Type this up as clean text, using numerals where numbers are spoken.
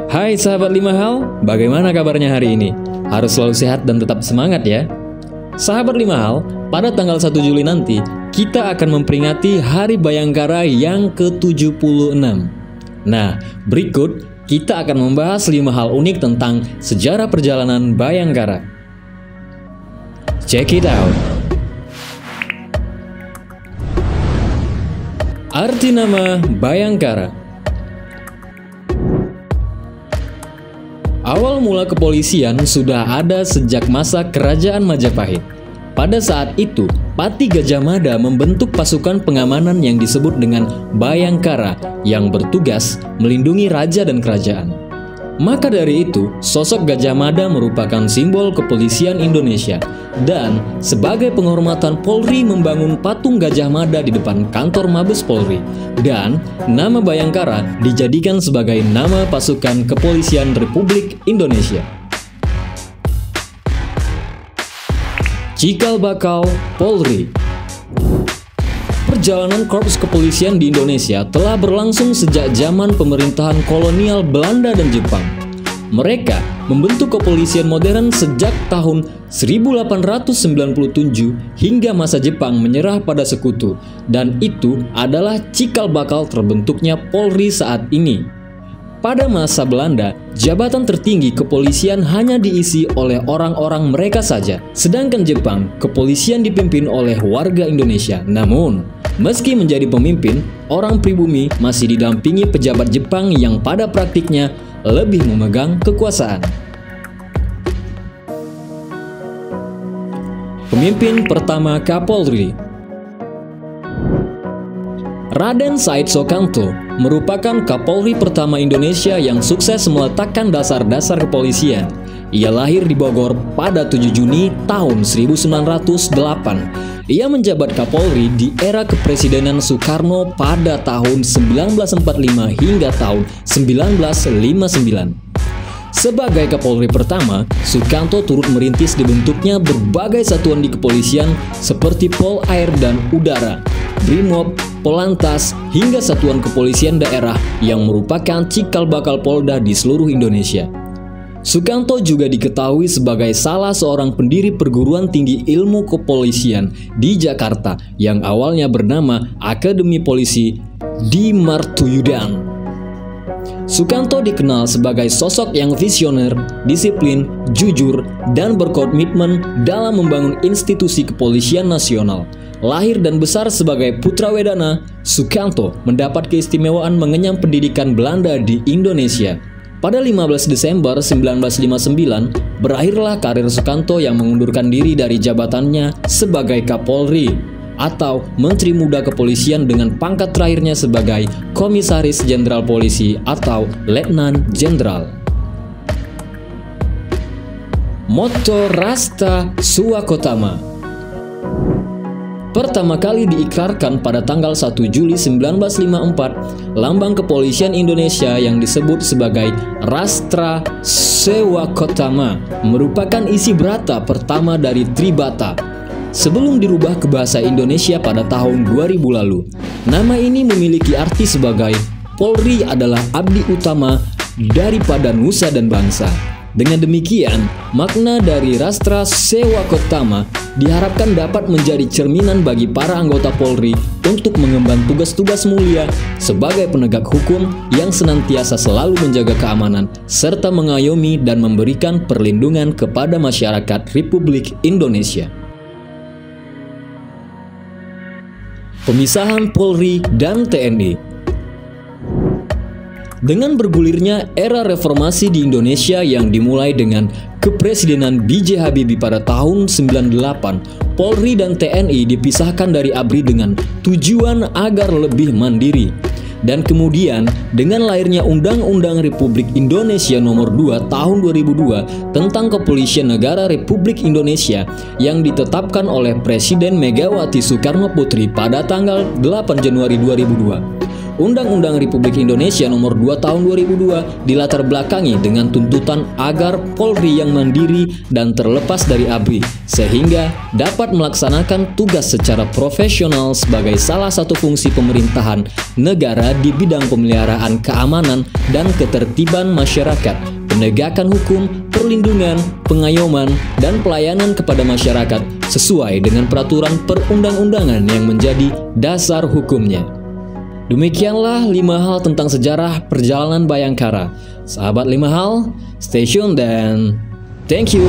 Hai sahabat 5 hal, bagaimana kabarnya hari ini? Harus selalu sehat dan tetap semangat ya. Sahabat 5 hal, pada tanggal 1 Juli nanti, kita akan memperingati Hari Bayangkara yang ke-76. Nah, berikut kita akan membahas 5 hal unik tentang sejarah perjalanan Bayangkara. Check it out. Arti nama Bayangkara. Awal mula kepolisian sudah ada sejak masa Kerajaan Majapahit. Pada saat itu, Pati Gajah Mada membentuk pasukan pengamanan yang disebut dengan Bayangkara yang bertugas melindungi raja dan kerajaan. Maka dari itu, sosok Gajah Mada merupakan simbol kepolisian Indonesia dan sebagai penghormatan Polri membangun patung Gajah Mada di depan kantor Mabes Polri dan nama Bayangkara dijadikan sebagai nama pasukan kepolisian Republik Indonesia. Cikal bakal Polri. Perjalanan Korps Kepolisian di Indonesia telah berlangsung sejak zaman pemerintahan kolonial Belanda dan Jepang. Mereka membentuk kepolisian modern sejak tahun 1897 hingga masa Jepang menyerah pada sekutu, dan itu adalah cikal bakal terbentuknya Polri saat ini. Pada masa Belanda, jabatan tertinggi kepolisian hanya diisi oleh orang-orang mereka saja. Sedangkan Jepang, kepolisian dipimpin oleh warga Indonesia. Namun, meski menjadi pemimpin, orang pribumi masih didampingi pejabat Jepang yang pada praktiknya lebih memegang kekuasaan. Pemimpin pertama Kapolri. Raden Said Soekanto merupakan Kapolri pertama Indonesia yang sukses meletakkan dasar-dasar kepolisian. Ia lahir di Bogor pada 7 Juni tahun 1908. Ia menjabat Kapolri di era kepresidenan Soekarno pada tahun 1945 hingga tahun 1959. Sebagai Kapolri pertama, Soekanto turut merintis dibentuknya berbagai satuan di kepolisian seperti Pol Air dan Udara, Brimob, Polantas, hingga satuan kepolisian daerah yang merupakan cikal bakal Polda di seluruh Indonesia. Soekanto juga diketahui sebagai salah seorang pendiri perguruan tinggi ilmu kepolisian di Jakarta yang awalnya bernama Akademi Polisi di Martuyudan. Soekanto dikenal sebagai sosok yang visioner, disiplin, jujur, dan berkomitmen dalam membangun institusi kepolisian nasional. Lahir dan besar sebagai putra wedana, Soekanto mendapat keistimewaan mengenyam pendidikan Belanda di Indonesia. Pada 15 Desember 1959, berakhirlah karir Soekanto yang mengundurkan diri dari jabatannya sebagai Kapolri atau Menteri Muda Kepolisian dengan pangkat terakhirnya sebagai Komisaris Jenderal Polisi atau Letnan Jenderal. Motto Rasta Suakotama. Pertama kali diikrarkan pada tanggal 1 Juli 1954, lambang kepolisian Indonesia yang disebut sebagai Rastra Sewakotama merupakan isi brata pertama dari Tribata sebelum dirubah ke bahasa Indonesia pada tahun 2000 lalu. Nama ini memiliki arti sebagai Polri adalah abdi utama daripada nusa dan bangsa. Dengan demikian, makna dari Rastra Sewakotama diharapkan dapat menjadi cerminan bagi para anggota Polri untuk mengemban tugas-tugas mulia sebagai penegak hukum yang senantiasa selalu menjaga keamanan serta mengayomi dan memberikan perlindungan kepada masyarakat Republik Indonesia. Pemisahan Polri dan TNI. Dengan bergulirnya era reformasi di Indonesia yang dimulai dengan kepresidenan B.J. Habibie pada tahun 98, Polri dan TNI dipisahkan dari ABRI dengan tujuan agar lebih mandiri. Dan kemudian dengan lahirnya Undang-Undang Republik Indonesia Nomor 2 Tahun 2002 tentang Kepolisian Negara Republik Indonesia yang ditetapkan oleh Presiden Megawati Soekarno Putri pada tanggal 8 Januari 2002. Undang-Undang Republik Indonesia Nomor 2 Tahun 2002 dilatar belakangi dengan tuntutan agar Polri yang mandiri dan terlepas dari ABRI, sehingga dapat melaksanakan tugas secara profesional sebagai salah satu fungsi pemerintahan negara di bidang pemeliharaan keamanan dan ketertiban masyarakat, penegakan hukum, perlindungan, pengayoman, dan pelayanan kepada masyarakat sesuai dengan peraturan perundang-undangan yang menjadi dasar hukumnya. Demikianlah 5 hal tentang sejarah perjalanan Bhayangkara. Sahabat 5 hal, stay tune dan thank you.